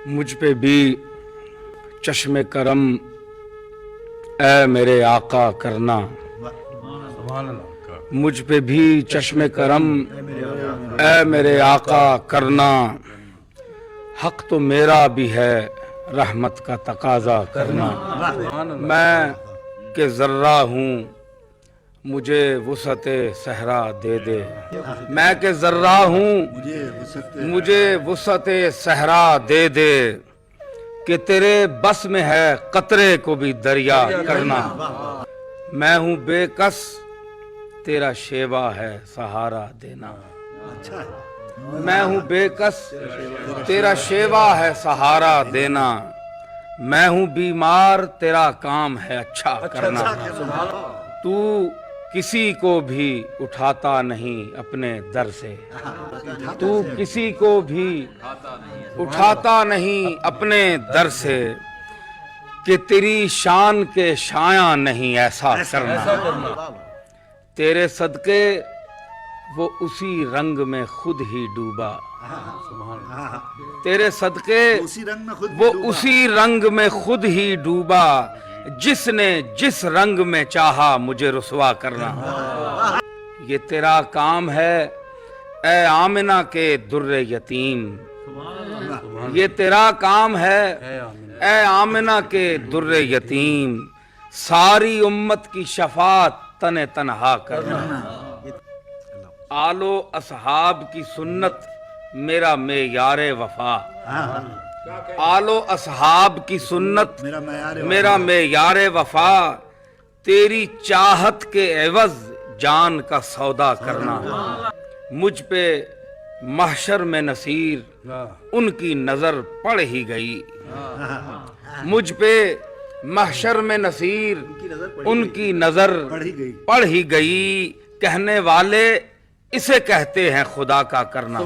مجھ پہ بھی چشم کرم اے میرے آقا کرنا، مجھ پہ بھی چشم کرم اے میرے آقا کرنا، حق تو میرا بھی ہے رحمت کا تقاضا کرنا۔ میں کہ ذرہ ہوں مجھے وسعت صحرا دے دے، میں کہ ذرہ ہوں مجھے وسعت صحرا دے دے، کہ تیرے بس میں ہے قطرے کو بھی دریا کرنا۔ میں ہوں بے کس تیرا شیوا ہے سہارا دینا، میں ہوں بے کس تیرا شیوا ہے سہارا دینا، میں ہوں بیمار تیرا کام ہے اچھا کرنا۔ تو کسی کو بھی اٹھاتا نہیں اپنے در سے، تو کسی کو بھی اٹھاتا نہیں اپنے در سے، کہ تیری شان کے شایاں نہیں ایسا کرنا۔ تیرے صدقے وہ اسی رنگ میں خود ہی ڈوبا، تیرے صدقے وہ اسی رنگ میں خود ہی ڈوبا، جس نے جس رنگ میں چاہا مجھے رسوا کرنا۔ یہ تیرا کام ہے اے آمنہ کے در یتیم، یہ تیرا کام ہے اے آمنہ کے در یتیم، ساری امت کی شفاعت تن تنہا کرنا۔ آل و اصحاب کی سنت میرا معیار وفا، آل و اصحاب کی سنت میرا معیار وفا، تیری چاہت کے عوض جان کا سودا کرنا۔ مجھ پہ محشر میں نصیر ان کی نظر پڑ ہی گئی، مجھ پہ محشر میں نصیر ان کی نظر پڑ ہی گئی، کہنے والے اسے کہتے ہیں خدا کا کرنا۔